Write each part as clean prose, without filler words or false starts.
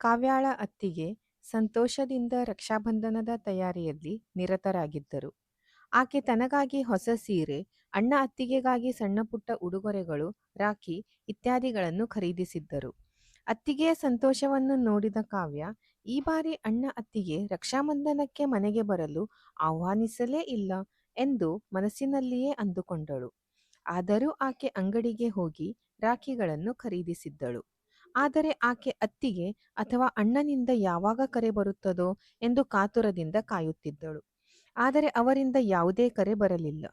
ಕಾವ್ಯಾಳ ಅತ್ತಿಗೆ ಸಂತೋಷದಿಂದ ರಕ್ಷಾಬಂಧನದ ತಯಾರಿಯಲ್ಲಿ ನಿರತರಾಗಿದ್ದರು. ಆಕೆ ತನಗಾಗಿ ಹೊಸ ಸೀರೆ, ಅಣ್ಣ ಅತ್ತಿಗೆಗಾಗಿ ಸಣ್ಣಪುಟ್ಟ ಉಡುಗೊರೆಗಳು, ರಾಖಿ ಇತ್ಯಾದಿಗಳನ್ನು ಖರೀದಿಸಿದ್ದರು. ಅತ್ತಿಗೆಯ ಸಂತೋಷವನ್ನು ನೋಡಿದ ಕಾವ್ಯ ಈ ಬಾರಿ ಅಣ್ಣ ಅತ್ತಿಗೆ ರಕ್ಷಾಬಂಧನಕ್ಕೆ ಮನೆಗೆ ಬರಲು ಆಹ್ವಾನಿಸಲೇ ಇಲ್ಲ ಎಂದು ಮನಸ್ಸಿನಲ್ಲಿಯೇ ಅಂದುಕೊಂಡಳು. ಆದರೂ ಆಕೆ ಅಂಗಡಿಗೆ ಹೋಗಿ ರಾಖಿಗಳನ್ನು ಖರೀದಿಸಿದ್ದಳು. ಆದರೆ ಆಕೆ ಅತ್ತಿಗೆ ಅಥವಾ ಅಣ್ಣನಿಂದ ಯಾವಾಗ ಕರೆ ಬರುತ್ತದೋ ಎಂದು ಕಾತುರದಿಂದ ಕಾಯುತ್ತಿದ್ದಳು. ಆದರೆ ಅವರಿಂದ ಯಾವುದೇ ಕರೆ ಬರಲಿಲ್ಲ.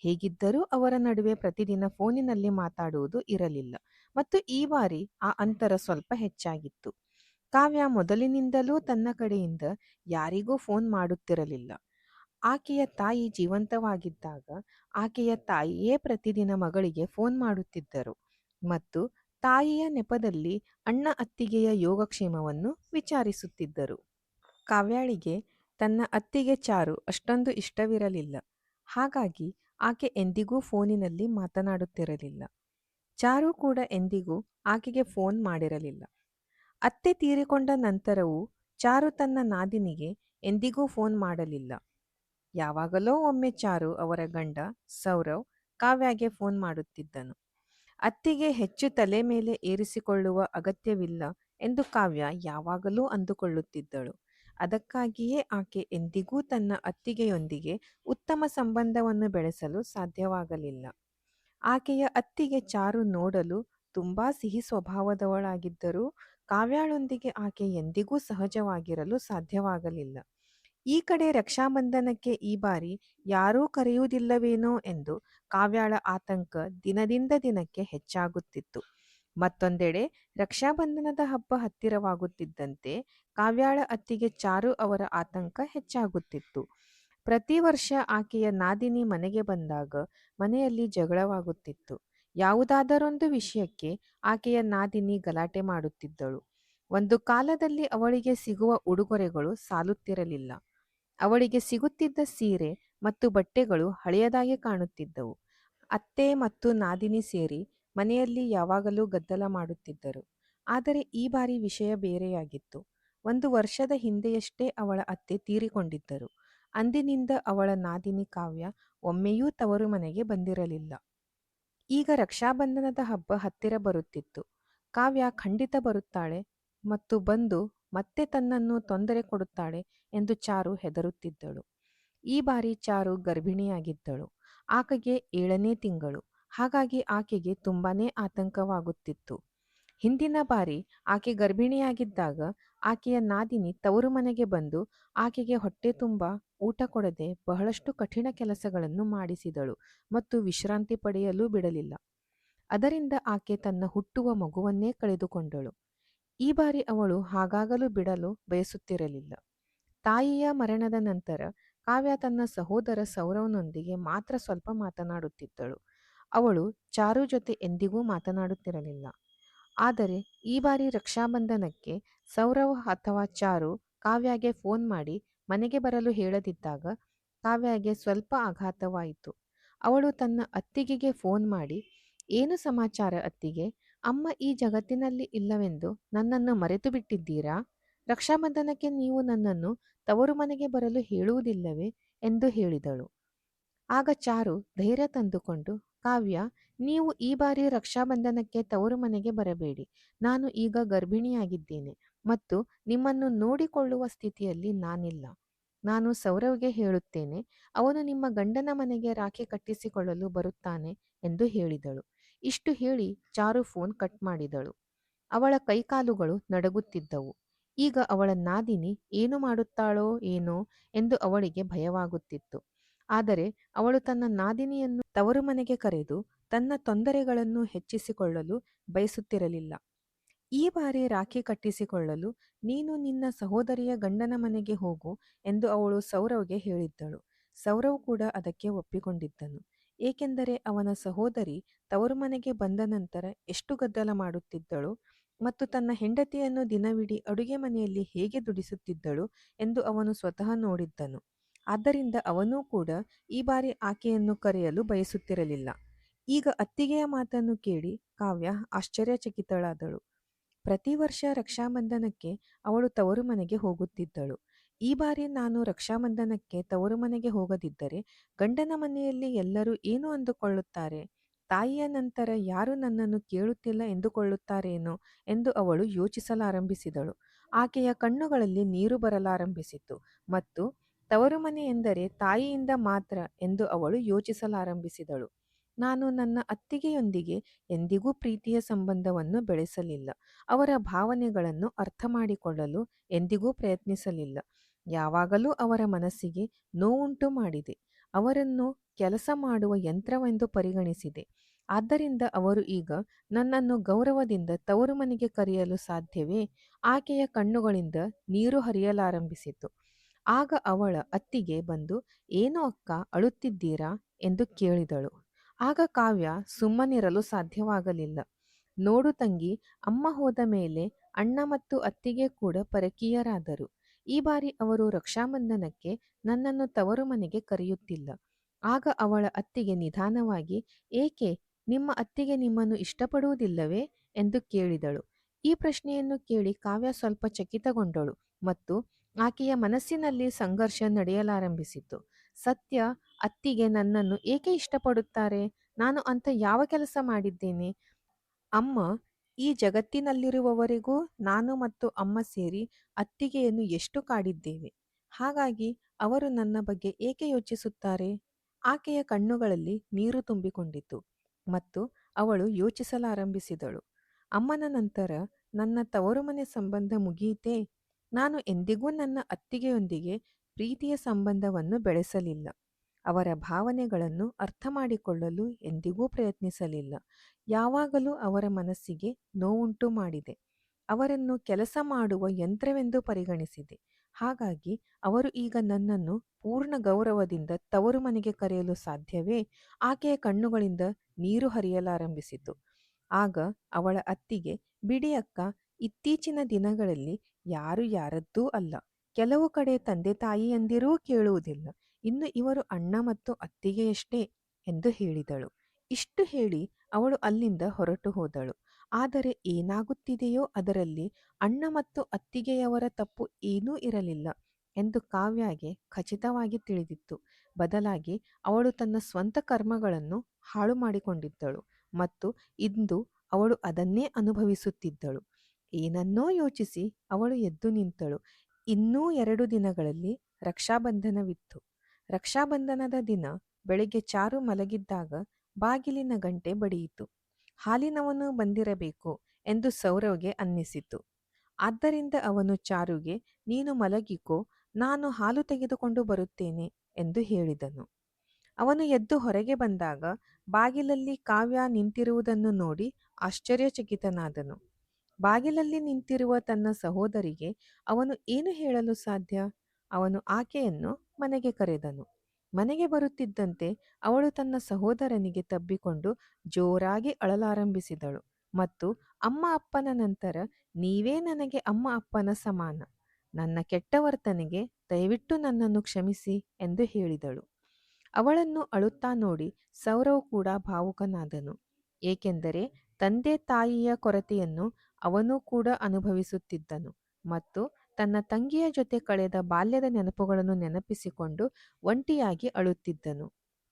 ಹೇಗಿದ್ದರೂ ಅವರ ನಡುವೆ ಪ್ರತಿದಿನ ಫೋನಿನಲ್ಲಿ ಮಾತಾಡುವುದು ಇರಲಿಲ್ಲ ಮತ್ತು ಈ ಬಾರಿ ಆ ಅಂತರ ಸ್ವಲ್ಪ ಹೆಚ್ಚಾಗಿತ್ತು. ಕಾವ್ಯ ಮೊದಲಿನಿಂದಲೂ ತನ್ನ ಕಡೆಯಿಂದ ಯಾರಿಗೂ ಫೋನ್ ಮಾಡುತ್ತಿರಲಿಲ್ಲ. ಆಕೆಯ ತಾಯಿ ಜೀವಂತವಾಗಿದ್ದಾಗ ಆಕೆಯ ತಾಯಿಯೇ ಪ್ರತಿದಿನ ಮಗಳಿಗೆ ಫೋನ್ ಮಾಡುತ್ತಿದ್ದರು ಮತ್ತು ತಾಯಿಯ ನೆಪದಲ್ಲಿ ಅಣ್ಣ ಅತ್ತಿಗೆಯ ಯೋಗಕ್ಷೇಮವನ್ನು ವಿಚಾರಿಸುತ್ತಿದ್ದರು. ಕಾವ್ಯಾಳಿಗೆ ತನ್ನ ಅತ್ತಿಗೆ ಚಾರು ಅಷ್ಟೊಂದು ಇಷ್ಟವಿರಲಿಲ್ಲ. ಹಾಗಾಗಿ ಆಕೆ ಎಂದಿಗೂ ಫೋನಿನಲ್ಲಿ ಮಾತನಾಡುತ್ತಿರಲಿಲ್ಲ. ಚಾರು ಕೂಡ ಎಂದಿಗೂ ಆಕೆಗೆ ಫೋನ್ ಮಾಡಿರಲಿಲ್ಲ. ಅತ್ತೆ ತೀರಿಕೊಂಡ ನಂತರವೂ ಚಾರು ತನ್ನ ನಾದಿನಿಗೆ ಎಂದಿಗೂ ಫೋನ್ ಮಾಡಲಿಲ್ಲ. ಯಾವಾಗಲೋ ಒಮ್ಮೆ ಚಾರು ಅವರ ಗಂಡ ಸೌರವ್ ಕಾವ್ಯಾಗೆ ಫೋನ್ ಮಾಡುತ್ತಿದ್ದನು. ಅತ್ತಿಗೆ ಹೆಚ್ಚು ತಲೆ ಮೇಲೆ ಏರಿಸಿಕೊಳ್ಳುವ ಅಗತ್ಯವಿಲ್ಲ ಎಂದು ಕಾವ್ಯ ಯಾವಾಗಲೂ ಅಂದುಕೊಳ್ಳುತ್ತಿದ್ದಳು. ಅದಕ್ಕಾಗಿಯೇ ಆಕೆ ಎಂದಿಗೂ ತನ್ನ ಅತ್ತಿಗೆಯೊಂದಿಗೆ ಉತ್ತಮ ಸಂಬಂಧವನ್ನು ಬೆಳೆಸಲು ಸಾಧ್ಯವಾಗಲಿಲ್ಲ. ಆಕೆಯ ಅತ್ತಿಗೆ ಚಾರು ನೋಡಲು ತುಂಬಾ ಸಿಹಿ ಸ್ವಭಾವದವಳಾಗಿದ್ದರೂ ಕಾವ್ಯಾಳೊಂದಿಗೆ ಆಕೆ ಎಂದಿಗೂ ಸಹಜವಾಗಿರಲು ಸಾಧ್ಯವಾಗಲಿಲ್ಲ. ಈ ಕಡೆ ರಕ್ಷಾಬಂಧನಕ್ಕೆ ಈ ಬಾರಿ ಯಾರೂ ಕರೆಯುವುದಿಲ್ಲವೇನೋ ಎಂದು ಕಾವ್ಯಾಳ ಆತಂಕ ದಿನದಿಂದ ದಿನಕ್ಕೆ ಹೆಚ್ಚಾಗುತ್ತಿತ್ತು. ಮತ್ತೊಂದೆಡೆ ರಕ್ಷಾಬಂಧನದ ಹಬ್ಬ ಹತ್ತಿರವಾಗುತ್ತಿದ್ದಂತೆ ಕಾವ್ಯಾಳ ಅತ್ತಿಗೆ ಚಾರು ಅವರ ಆತಂಕ ಹೆಚ್ಚಾಗುತ್ತಿತ್ತು. ಪ್ರತಿ ವರ್ಷ ಆಕೆಯ ನಾದಿನಿ ಮನೆಗೆ ಬಂದಾಗ ಮನೆಯಲ್ಲಿ ಜಗಳವಾಗುತ್ತಿತ್ತು. ಯಾವುದಾದರೊಂದು ವಿಷಯಕ್ಕೆ ಆಕೆಯ ನಾದಿನಿ ಗಲಾಟೆ ಮಾಡುತ್ತಿದ್ದಳು. ಒಂದು ಕಾಲದಲ್ಲಿ ಅವಳಿಗೆ ಸಿಗುವ ಉಡುಗೊರೆಗಳು ಸಾಲುತ್ತಿರಲಿಲ್ಲ. ಅವಳಿಗೆ ಸಿಗುತ್ತಿದ್ದ ಸೀರೆ ಮತ್ತು ಬಟ್ಟೆಗಳು ಹಳೆಯದಾಗಿ ಕಾಣುತ್ತಿದ್ದವು. ಅತ್ತೆ ಮತ್ತು ನಾದಿನಿ ಸೇರಿ ಮನೆಯಲ್ಲಿ ಯಾವಾಗಲೂ ಗದ್ದಲ ಮಾಡುತ್ತಿದ್ದರು. ಆದರೆ ಈ ಬಾರಿ ವಿಷಯ ಬೇರೆಯಾಗಿತ್ತು. 1 ವರ್ಷದ ಹಿಂದೆಯಷ್ಟೇ ಅವಳ ಅತ್ತೆ ತೀರಿಕೊಂಡಿದ್ದರು. ಅಂದಿನಿಂದ ಅವಳ ನಾದಿನಿ ಕಾವ್ಯ ಒಮ್ಮೆಯೂ ತವರು ಮನೆಗೆ ಬಂದಿರಲಿಲ್ಲ. ಈಗ ರಕ್ಷಾಬಂಧನದ ಹಬ್ಬ ಹತ್ತಿರ ಬರುತ್ತಿತ್ತು. ಕಾವ್ಯ ಖಂಡಿತ ಬರುತ್ತಾಳೆ ಮತ್ತು ಬಂದು ಮತ್ತೆ ತನ್ನನ್ನು ತೊಂದರೆ ಕೊಡುತ್ತಾಳೆ ಎಂದು ಚಾರು ಹೆದರುತ್ತಿದ್ದಳು. ಈ ಬಾರಿ ಚಾರು ಗರ್ಭಿಣಿಯಾಗಿದ್ದಳು. ಆಕೆಗೆ 7ನೇ ತಿಂಗಳು. ಹಾಗಾಗಿ ಆಕೆಗೆ ತುಂಬಾನೇ ಆತಂಕವಾಗುತ್ತಿತ್ತು. ಹಿಂದಿನ ಬಾರಿ ಆಕೆ ಗರ್ಭಿಣಿಯಾಗಿದ್ದಾಗ ಆಕೆಯ ನಾದಿನಿ ತವರು ಮನೆಗೆ ಬಂದು ಆಕೆಗೆ ಹೊಟ್ಟೆ ತುಂಬ ಊಟ ಕೊಡದೆ ಬಹಳಷ್ಟು ಕಠಿಣ ಕೆಲಸಗಳನ್ನು ಮಾಡಿಸಿದಳು ಮತ್ತು ವಿಶ್ರಾಂತಿ ಪಡೆಯಲು ಬಿಡಲಿಲ್ಲ. ಅದರಿಂದ ಆಕೆ ತನ್ನ ಹುಟ್ಟುವ ಮಗುವನ್ನೇ ಕಳೆದುಕೊಂಡಳು. ಈ ಬಾರಿ ಅವಳು ಹಾಗಾಗಲು ಬಿಡಲು ಬಯಸುತ್ತಿರಲಿಲ್ಲ. ತಾಯಿಯ ಮರಣದ ನಂತರ ಕಾವ್ಯ ತನ್ನ ಸಹೋದರ ಸೌರವ್ನೊಂದಿಗೆ ಮಾತ್ರ ಸ್ವಲ್ಪ ಮಾತನಾಡುತ್ತಿದ್ದಳು. ಅವಳು ಚಾರು ಜೊತೆ ಎಂದಿಗೂ ಮಾತನಾಡುತ್ತಿರಲಿಲ್ಲ. ಆದರೆ ಈ ಬಾರಿ ರಕ್ಷಾಬಂಧನಕ್ಕೆ ಸೌರವ್ ಅಥವಾ ಚಾರು ಕಾವ್ಯಾಗೆ ಫೋನ್ ಮಾಡಿ ಮನೆಗೆ ಬರಲು ಹೇಳದಿದ್ದಾಗ ಕಾವ್ಯಾಗೆ ಸ್ವಲ್ಪ ಆಘಾತವಾಯಿತು. ಅವಳು ತನ್ನ ಅತ್ತಿಗೆಗೆ ಫೋನ್ ಮಾಡಿ, ಏನು ಸಮಾಚಾರ ಅತ್ತಿಗೆ, ಅಮ್ಮ ಈ ಜಗತ್ತಿನಲ್ಲಿ ಇಲ್ಲವೆಂದು ನನ್ನನ್ನು ಮರೆತು ಬಿಟ್ಟಿದ್ದೀರಾ? ರಕ್ಷಾಬಂಧನಕ್ಕೆ ನೀವು ನನ್ನನ್ನು ತವರು ಮನೆಗೆ ಬರಲು ಹೇಳುವುದಿಲ್ಲವೇ ಎಂದು ಹೇಳಿದಳು. ಆಗ ಚಾರು ಧೈರ್ಯ ತಂದುಕೊಂಡು, ಕಾವ್ಯ, ನೀವು ಈ ಬಾರಿ ರಕ್ಷಾಬಂಧನಕ್ಕೆ ತವರು ಮನೆಗೆ ಬರಬೇಡಿ. ನಾನು ಈಗ ಗರ್ಭಿಣಿಯಾಗಿದ್ದೇನೆ ಮತ್ತು ನಿಮ್ಮನ್ನು ನೋಡಿಕೊಳ್ಳುವ ಸ್ಥಿತಿಯಲ್ಲಿ ನಾನಿಲ್ಲ. ನಾನು ಸೌರವ್ಗೆ ಹೇಳುತ್ತೇನೆ, ಅವನು ನಿಮ್ಮ ಗಂಡನ ಮನೆಗೆ ರಾಖಿ ಕಟ್ಟಿಸಿಕೊಳ್ಳಲು ಬರುತ್ತಾನೆ ಎಂದು ಹೇಳಿದಳು. ಇಷ್ಟು ಹೇಳಿ ಚಾರು ಫೋನ್ ಕಟ್ ಮಾಡಿದಳು. ಅವಳ ಕೈಕಾಲುಗಳು ನಡುಗುತ್ತಿದ್ದವು. ಈಗ ಅವಳ ನಾದಿನಿ ಏನು ಮಾಡುತ್ತಾಳೋ ಏನೋ ಎಂದು ಅವಳಿಗೆ ಭಯವಾಗುತ್ತಿತ್ತು. ಆದರೆ ಅವಳು ತನ್ನ ನಾದಿನಿಯನ್ನು ತವರು ಮನೆಗೆ ಕರೆದು ತನ್ನ ತೊಂದರೆಗಳನ್ನು ಹೆಚ್ಚಿಸಿಕೊಳ್ಳಲು ಬಯಸುತ್ತಿರಲಿಲ್ಲ. ಈ ಬಾರಿ ರಾಖಿ ಕಟ್ಟಿಸಿಕೊಳ್ಳಲು ನೀನು ನಿನ್ನ ಸಹೋದರಿಯ ಗಂಡನ ಮನೆಗೆ ಹೋಗು ಎಂದು ಅವಳು ಸೌರವ್ಗೆ ಹೇಳಿದ್ದಳು. ಸೌರವ್ ಕೂಡ ಅದಕ್ಕೆ ಒಪ್ಪಿಕೊಂಡಿದ್ದನು. ಏಕೆಂದರೆ ಅವನ ಸಹೋದರಿ ತವರು ಮನೆಗೆ ಬಂದ ನಂತರ ಎಷ್ಟು ಗದ್ದಲ ಮಾಡುತ್ತಿದ್ದಳು ಮತ್ತು ತನ್ನ ಹೆಂಡತಿಯನ್ನು ದಿನವಿಡೀ ಅಡುಗೆ ಮನೆಯಲ್ಲಿ ಹೇಗೆ ದುಡಿಸುತ್ತಿದ್ದಳು ಎಂದು ಅವನು ಸ್ವತಃ ನೋಡಿದ್ದನು. ಆದ್ದರಿಂದ ಅವನೂ ಕೂಡ ಈ ಬಾರಿ ಆಕೆಯನ್ನು ಕರೆಯಲು ಬಯಸುತ್ತಿರಲಿಲ್ಲ. ಈಗ ಅತ್ತಿಗೆಯ ಮಾತನ್ನು ಕೇಳಿ ಕಾವ್ಯ ಆಶ್ಚರ್ಯಚಕಿತಳಾದಳು. ಪ್ರತಿ ವರ್ಷ ರಕ್ಷಾಬಂಧನಕ್ಕೆ ಅವಳು ತವರು ಮನೆಗೆ ಹೋಗುತ್ತಿದ್ದಳು. ಈ ಬಾರಿ ನಾನು ರಕ್ಷಾಬಂಧನಕ್ಕೆ ತವರು ಮನೆಗೆ ಹೋಗದಿದ್ದರೆ ಗಂಡನ ಮನೆಯಲ್ಲಿ ಎಲ್ಲರೂ ಏನು ಅಂದುಕೊಳ್ಳುತ್ತಾರೆ? ತಾಯಿಯ ನಂತರ ಯಾರೂ ನನ್ನನ್ನು ಕೇಳುತ್ತಿಲ್ಲ ಎಂದುಕೊಳ್ಳುತ್ತಾರೇನೋ ಎಂದು ಅವಳು ಯೋಚಿಸಲಾರಂಭಿಸಿದಳು. ಆಕೆಯ ಕಣ್ಣುಗಳಲ್ಲಿ ನೀರು ಬರಲಾರಂಭಿಸಿತು ಮತ್ತು ತವರು ಮನೆ ಎಂದರೆ ತಾಯಿಯಿಂದ ಮಾತ್ರ ಎಂದು ಅವಳು ಯೋಚಿಸಲಾರಂಭಿಸಿದಳು. ನಾನು ನನ್ನ ಅತ್ತಿಗೆಯೊಂದಿಗೆ ಎಂದಿಗೂ ಪ್ರೀತಿಯ ಸಂಬಂಧವನ್ನು ಬೆಳೆಸಲಿಲ್ಲ. ಅವರ ಭಾವನೆಗಳನ್ನು ಅರ್ಥ ಮಾಡಿಕೊಳ್ಳಲು ಎಂದಿಗೂ ಪ್ರಯತ್ನಿಸಲಿಲ್ಲ. ಯಾವಾಗಲೂ ಅವರ ಮನಸ್ಸಿಗೆ ನೋವುಂಟು ಮಾಡಿದೆ. ಅವರನ್ನು ಕೆಲಸ ಮಾಡುವ ಯಂತ್ರವೆಂದು ಪರಿಗಣಿಸಿದೆ. ಆದ್ದರಿಂದ ಅವರು ಈಗ ನನ್ನನ್ನು ಗೌರವದಿಂದ ತವರು ಮನೆಗೆ ಕರೆಯಲು ಸಾಧ್ಯವೇ? ಆಕೆಯ ಕಣ್ಣುಗಳಿಂದ ನೀರು ಹರಿಯಲಾರಂಭಿಸಿತು. ಆಗ ಅವಳ ಅತ್ತಿಗೆ ಬಂದು, "ಏನು ಅಕ್ಕ, ಅಳುತ್ತಿದ್ದೀರಾ?" ಎಂದು ಕೇಳಿದಳು. ಆಗ ಕಾವ್ಯ ಸುಮ್ಮನಿರಲು ಸಾಧ್ಯವಾಗಲಿಲ್ಲ. "ನೋಡು ತಂಗಿ, ಅಮ್ಮ ಹೋದ ಮೇಲೆ ಅಣ್ಣ ಮತ್ತು ಅತ್ತಿಗೆ ಕೂಡ ಪರಕೀಯರಾದರು. ಈ ಬಾರಿ ಅವರು ರಕ್ಷಾಬಂಧನಕ್ಕೆ ನನ್ನನ್ನು ತವರು ಮನೆಗೆ ಕರೆಯುತ್ತಿಲ್ಲ." ಆಗ ಅವಳ ಅತ್ತಿಗೆ ನಿಧಾನವಾಗಿ, "ಏಕೆ, ನಿಮ್ಮ ಅತ್ತಿಗೆ ನಿಮ್ಮನ್ನು ಇಷ್ಟಪಡುವುದಿಲ್ಲವೇ?" ಎಂದು ಕೇಳಿದಳು. ಈ ಪ್ರಶ್ನೆಯನ್ನು ಕೇಳಿ ಕಾವ್ಯ ಸ್ವಲ್ಪ ಚಕಿತಗೊಂಡಳು ಮತ್ತು ಆಕೆಯ ಮನಸ್ಸಿನಲ್ಲಿ ಸಂಘರ್ಷ ನಡೆಯಲಾರಂಭಿಸಿತು. ಸತ್ಯ, ಅತ್ತಿಗೆ ನನ್ನನ್ನು ಏಕೆ ಇಷ್ಟಪಡುತ್ತಾರೆ? ನಾನು ಅಂಥ ಯಾವ ಕೆಲಸ ಮಾಡಿದ್ದೇನೆ? ಅಮ್ಮ, ಈ ಜಗತ್ತಿನಲ್ಲಿರುವವರೆಗೂ ನಾನು ಮತ್ತು ಅಮ್ಮ ಸೇರಿ ಅತ್ತಿಗೆಯನ್ನು ಎಷ್ಟು ಕಾಡಿದ್ದೇವೆ. ಹಾಗಾಗಿ ಅವರು ನನ್ನ ಬಗ್ಗೆ ಏಕೆ ಯೋಚಿಸುತ್ತಾರೆ? ಆಕೆಯ ಕಣ್ಣುಗಳಲ್ಲಿ ನೀರು ತುಂಬಿಕೊಂಡಿತು ಮತ್ತು ಅವಳು ಯೋಚಿಸಲಾರಂಭಿಸಿದಳು. ಅಮ್ಮನ ನಂತರ ನನ್ನ ತವರು ಮನೆ ಸಂಬಂಧ ಮುಗಿಯಿತೇ? ನಾನು ಎಂದಿಗೂ ನನ್ನ ಅತ್ತಿಗೆಯೊಂದಿಗೆ ಪ್ರೀತಿಯ ಸಂಬಂಧವನ್ನು ಬೆಳೆಸಲಿಲ್ಲ. ಅವರ ಭಾವನೆಗಳನ್ನು ಅರ್ಥ ಮಾಡಿಕೊಳ್ಳಲು ಎಂದಿಗೂ ಪ್ರಯತ್ನಿಸಲಿಲ್ಲ. ಯಾವಾಗಲೂ ಅವರ ಮನಸ್ಸಿಗೆ ನೋವುಂಟು ಮಾಡಿದೆ. ಅವರನ್ನು ಕೆಲಸ ಮಾಡುವ ಯಂತ್ರವೆಂದು ಪರಿಗಣಿಸಿದೆ. ಹಾಗಾಗಿ ಅವರು ಈಗ ನನ್ನನ್ನು ಪೂರ್ಣ ಗೌರವದಿಂದ ತವರು ಮನೆಗೆ ಕರೆಯಲು ಸಾಧ್ಯವೇ? ಆಕೆಯ ಕಣ್ಣುಗಳಿಂದ ನೀರು ಹರಿಯಲಾರಂಭಿಸಿತು. ಆಗ ಅವಳ ಅತ್ತಿಗೆ, "ಬಿಡಿ ಅಕ್ಕ, ಇತ್ತೀಚಿನ ದಿನಗಳಲ್ಲಿ ಯಾರು ಯಾರದ್ದೂ ಅಲ್ಲ. ಕೆಲವು ಕಡೆ ತಂದೆ ತಾಯಿಯಂದಿರೂ ಕೇಳುವುದಿಲ್ಲ. ಇನ್ನು ಇವರು ಅಣ್ಣ ಮತ್ತು ಅತ್ತಿಗೆಯಷ್ಟೇ" ಎಂದು ಹೇಳಿದಳು. ಇಷ್ಟು ಹೇಳಿ ಅವಳು ಅಲ್ಲಿಂದ ಹೊರಟು ಹೋದಳು. ಆದರೆ ಏನಾಗುತ್ತಿದೆಯೋ ಅದರಲ್ಲಿ ಅಣ್ಣ ಮತ್ತು ಅತ್ತಿಗೆಯವರ ತಪ್ಪು ಏನೂ ಇರಲಿಲ್ಲ ಎಂದು ಕಾವ್ಯಗೆ ಖಚಿತವಾಗಿ ತಿಳಿದಿತ್ತು. ಬದಲಾಗಿ ಅವಳು ತನ್ನ ಸ್ವಂತ ಕರ್ಮಗಳನ್ನು ಹಾಳು ಮಾಡಿಕೊಂಡಿದ್ದಳು ಮತ್ತು ಇಂದು ಅವಳು ಅದನ್ನೇ ಅನುಭವಿಸುತ್ತಿದ್ದಳು. ಏನನ್ನೋ ಯೋಚಿಸಿ ಅವಳು ಎದ್ದು ನಿಂತಳು. ಇನ್ನೂ 2 ದಿನಗಳಲ್ಲಿ ರಕ್ಷಾಬಂಧನವಿತ್ತು. ರಕ್ಷಾಬಂಧನದ ದಿನ ಬೆಳಿಗ್ಗೆ ಚಾರು ಮಲಗಿದ್ದಾಗ ಬಾಗಿಲಿನ ಗಂಟೆ ಬಡಿಯಿತು. ಹಾಲಿನವನು ಬಂದಿರಬೇಕು ಎಂದು ಸೌರವ್ಗೆ ಅನ್ನಿಸಿತು. ಆದ್ದರಿಂದ ಅವನು ಚಾರುಗೆ, "ನೀನು ಮಲಗಿಕೋ, ನಾನು ಹಾಲು ತೆಗೆದುಕೊಂಡು ಬರುತ್ತೇನೆ" ಎಂದು ಹೇಳಿದನು. ಅವನು ಎದ್ದು ಹೊರಗೆ ಬಂದಾಗ ಬಾಗಿಲಲ್ಲಿ ಕಾವ್ಯ ನಿಂತಿರುವುದನ್ನು ನೋಡಿ ಆಶ್ಚರ್ಯಚಕಿತನಾದನು. ಬಾಗಿಲಲ್ಲಿ ನಿಂತಿರುವ ತನ್ನ ಸಹೋದರಿಗೆ ಅವನು ಏನು ಹೇಳಲು ಸಾಧ್ಯ? ಅವನು ಆಕೆಯನ್ನು ಮನೆಗೆ ಕರೆದನು. ಮನೆಗೆ ಬರುತ್ತಿದ್ದಂತೆ ಅವಳು ತನ್ನ ಸಹೋದರನಿಗೆ ತಬ್ಬಿಕೊಂಡು ಜೋರಾಗಿ ಅಳಲಾರಂಭಿಸಿದಳು ಮತ್ತು, "ಅಮ್ಮ ಅಪ್ಪನ ನಂತರ ನೀವೇ ನನಗೆ ಅಮ್ಮ ಅಪ್ಪನ ಸಮಾನ. ನನ್ನ ಕೆಟ್ಟ ವರ್ತನೆಗೆ ದಯವಿಟ್ಟು ನನ್ನನ್ನು ಕ್ಷಮಿಸಿ" ಎಂದು ಹೇಳಿದಳು. ಅವಳನ್ನು ಅಳುತ್ತಾ ನೋಡಿ ಸೌರವ್ ಕೂಡ ಭಾವುಕನಾದನು. ಏಕೆಂದರೆ ತಂದೆ ತಾಯಿಯ ಕೊರತೆಯನ್ನು ಅವನೂ ಕೂಡ ಅನುಭವಿಸುತ್ತಿದ್ದನು ಮತ್ತು ತನ್ನ ತಂಗಿಯ ಜೊತೆ ಕಳೆದ ಬಾಲ್ಯದ ನೆನಪುಗಳನ್ನು ನೆನಪಿಸಿಕೊಂಡು ಒಂಟಿಯಾಗಿ ಅಳುತ್ತಿದ್ದನು.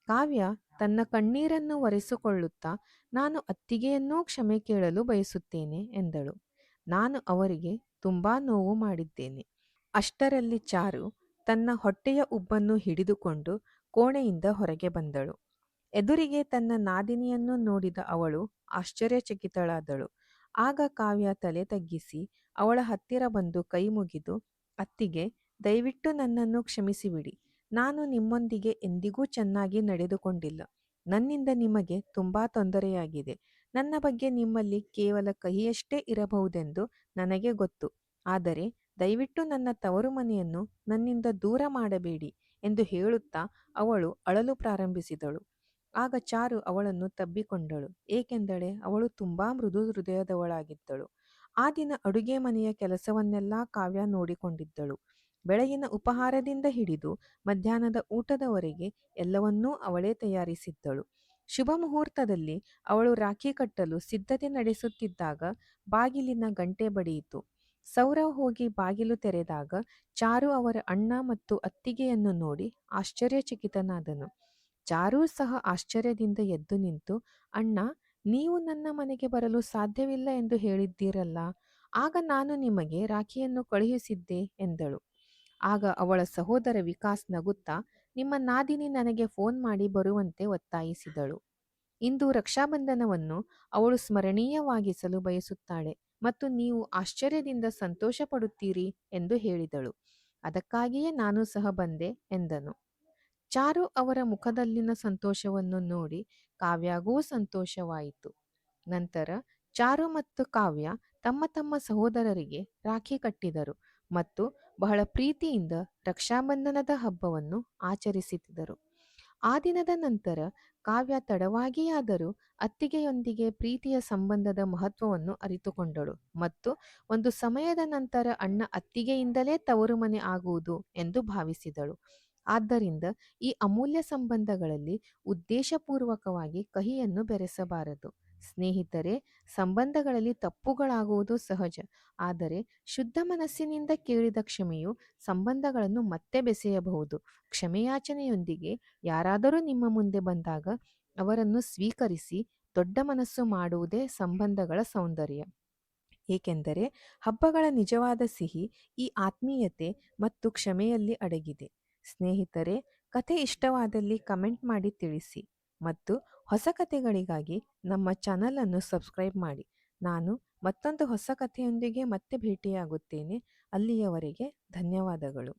ಕಾವ್ಯ ತನ್ನ ಕಣ್ಣೀರನ್ನು ಒರೆಸಿಕೊಳ್ಳುತ್ತಾ, "ನಾನು ಅತ್ತಿಗೆಯನ್ನೂ ಕ್ಷಮೆ ಕೇಳಲು ಬಯಸುತ್ತೇನೆ" ಎಂದಳು. "ನಾನು ಅವರಿಗೆ ತುಂಬಾ ನೋವು ಮಾಡಿದ್ದೇನೆ." ಅಷ್ಟರಲ್ಲಿ ಚಾರು ತನ್ನ ಹೊಟ್ಟೆಯ ಉಬ್ಬನ್ನು ಹಿಡಿದುಕೊಂಡು ಕೋಣೆಯಿಂದ ಹೊರಗೆ ಬಂದಳು. ಎದುರಿಗೆ ತನ್ನ ನಾದಿನಿಯನ್ನು ನೋಡಿದ ಅವಳು ಆಶ್ಚರ್ಯಚಕಿತಳಾದಳು. ಆಗ ಕಾವ್ಯ ತಲೆ ತಗ್ಗಿಸಿ ಅವಳ ಹತ್ತಿರ ಬಂದು ಕೈ ಮುಗಿದು, "ಅತ್ತಿಗೆ, ದಯವಿಟ್ಟು ನನ್ನನ್ನು ಕ್ಷಮಿಸಿಬಿಡಿ. ನಾನು ನಿಮ್ಮೊಂದಿಗೆ ಎಂದಿಗೂ ಚೆನ್ನಾಗಿ ನಡೆದುಕೊಂಡಿಲ್ಲ. ನನ್ನಿಂದ ನಿಮಗೆ ತುಂಬಾ ತೊಂದರೆಯಾಗಿದೆ. ನನ್ನ ಬಗ್ಗೆ ನಿಮ್ಮಲ್ಲಿ ಕೇವಲ ಕಹಿಯಷ್ಟೇ ಇರಬಹುದೆಂದು ನನಗೆ ಗೊತ್ತು. ಆದರೆ ದಯವಿಟ್ಟು ನನ್ನ ತವರು ಮನೆಯನ್ನು ನನ್ನಿಂದ ದೂರ ಮಾಡಬೇಡಿ" ಎಂದು ಹೇಳುತ್ತಾ ಅವಳು ಅಳಲು ಪ್ರಾರಂಭಿಸಿದಳು. ಆಗ ಚಾರು ಅವಳನ್ನು ತಬ್ಬಿಕೊಂಡಳು. ಏಕೆಂದರೆ ಅವಳು ತುಂಬಾ ಮೃದು ಹೃದಯದವಳಾಗಿದ್ದಳು. ಆ ದಿನ ಅಡುಗೆ ಮನೆಯ ಕೆಲಸವನ್ನೆಲ್ಲ ಕಾವ್ಯ ನೋಡಿಕೊಂಡಿದ್ದಳು. ಬೆಳಗಿನ ಉಪಹಾರದಿಂದ ಹಿಡಿದು ಮಧ್ಯಾಹ್ನದ ಊಟದವರೆಗೆ ಎಲ್ಲವನ್ನೂ ಅವಳೇ ತಯಾರಿಸಿದ್ದಳು. ಶುಭ ಮುಹೂರ್ತದಲ್ಲಿ ಅವಳು ರಾಖಿ ಕಟ್ಟಲು ಸಿದ್ಧತೆ ನಡೆಸುತ್ತಿದ್ದಾಗ ಬಾಗಿಲಿನ ಗಂಟೆ ಬಡಿಯಿತು. ಸೌರವ್ ಹೋಗಿ ಬಾಗಿಲು ತೆರೆದಾಗ ಚಾರು ಅವರ ಅಣ್ಣ ಮತ್ತು ಅತ್ತಿಗೆಯನ್ನು ನೋಡಿ ಆಶ್ಚರ್ಯಚಕಿತನಾದನು. ಚಾರೂ ಸಹ ಆಶ್ಚರ್ಯದಿಂದ ಎದ್ದು ನಿಂತು, ಅಣ್ಣ, ನೀವು ನನ್ನ ಮನೆಗೆ ಬರಲು ಸಾಧ್ಯವಿಲ್ಲ ಎಂದು ಹೇಳಿದ್ದೀರಲ್ಲ, ಆಗ ನಾನು ನಿಮಗೆ ರಾಖಿಯನ್ನು ಕಳುಹಿಸಿದ್ದೆ ಎಂದಳು. ಆಗ ಅವಳ ಸಹೋದರ ವಿಕಾಸ್ ನಗುತ್ತಾ, ನಿಮ್ಮ ನಾದಿನಿ ನನಗೆ ಫೋನ್ ಮಾಡಿ ಬರುವಂತೆ ಒತ್ತಾಯಿಸಿದಳು. ಇಂದು ರಕ್ಷಾಬಂಧನವನ್ನು ಅವಳು ಸ್ಮರಣೀಯವಾಗಿಸಲು ಬಯಸುತ್ತಾಳೆ ಮತ್ತು ನೀವು ಆಶ್ಚರ್ಯದಿಂದ ಸಂತೋಷ ಪಡುತ್ತೀರಿ ಎಂದು ಹೇಳಿದಳು. ಅದಕ್ಕಾಗಿಯೇ ನಾನು ಸಹ ಬಂದೆ ಎಂದನು. ಚಾರು ಅವರ ಮುಖದಲ್ಲಿನ ಸಂತೋಷವನ್ನು ನೋಡಿ ಕಾವ್ಯಾಗೂ ಸಂತೋಷವಾಯಿತು. ನಂತರ ಚಾರು ಮತ್ತು ಕಾವ್ಯ ತಮ್ಮ ತಮ್ಮ ಸಹೋದರರಿಗೆ ರಾಖಿ ಕಟ್ಟಿದರು ಮತ್ತು ಬಹಳ ಪ್ರೀತಿಯಿಂದ ರಕ್ಷಾಬಂಧನದ ಹಬ್ಬವನ್ನು ಆಚರಿಸಿದರು. ಆ ದಿನದ ನಂತರ ಕಾವ್ಯ ತಡವಾಗಿಯಾದರೂ ಅತ್ತಿಗೆಯೊಂದಿಗೆ ಪ್ರೀತಿಯ ಸಂಬಂಧದ ಮಹತ್ವವನ್ನು ಅರಿತುಕೊಂಡಳು ಮತ್ತು ಒಂದು ಸಮಯದ ನಂತರ ಅಣ್ಣ ಅತ್ತಿಗೆಯಿಂದಲೇ ತವರು ಮನೆ ಆಗುವುದು ಎಂದು ಭಾವಿಸಿದಳು. ಆದ್ದರಿಂದ ಈ ಅಮೂಲ್ಯ ಸಂಬಂಧಗಳಲ್ಲಿ ಉದ್ದೇಶಪೂರ್ವಕವಾಗಿ ಕಹಿಯನ್ನು ಬೆರೆಸಬಾರದು. ಸ್ನೇಹಿತರೆ, ಸಂಬಂಧಗಳಲ್ಲಿ ತಪ್ಪುಗಳಾಗುವುದು ಸಹಜ, ಆದರೆ ಶುದ್ಧ ಮನಸ್ಸಿನಿಂದ ಕೇಳಿದ ಕ್ಷಮೆಯು ಸಂಬಂಧಗಳನ್ನು ಮತ್ತೆ ಬೆಸೆಯಬಹುದು. ಕ್ಷಮೆಯಾಚನೆಯೊಂದಿಗೆ ಯಾರಾದರೂ ನಿಮ್ಮ ಮುಂದೆ ಬಂದಾಗ ಅವರನ್ನು ಸ್ವೀಕರಿಸಿ ದೊಡ್ಡ ಮನಸ್ಸು ಮಾಡುವುದೇ ಸಂಬಂಧಗಳ ಸೌಂದರ್ಯ. ಏಕೆಂದರೆ ಹಬ್ಬಗಳ ನಿಜವಾದ ಸಿಹಿ ಈ ಆತ್ಮೀಯತೆ ಮತ್ತು ಕ್ಷಮೆಯಲ್ಲಿ ಅಡಗಿದೆ. ಸ್ನೇಹಿತರೆ, ಕತೆ ಇಷ್ಟವಾದಲ್ಲಿ ಕಮೆಂಟ್ ಮಾಡಿ ತಿಳಿಸಿ ಮತ್ತು ಹೊಸ ಕತೆಗಳಿಗಾಗಿ ನಮ್ಮ ಚಾನಲನ್ನು ಸಬ್ಸ್ಕ್ರೈಬ್ ಮಾಡಿ. ನಾನು ಮತ್ತೊಂದು ಹೊಸ ಕಥೆಯೊಂದಿಗೆ ಮತ್ತೆ ಭೇಟಿಯಾಗುತ್ತೇನೆ. ಅಲ್ಲಿಯವರೆಗೆ ಧನ್ಯವಾದಗಳು.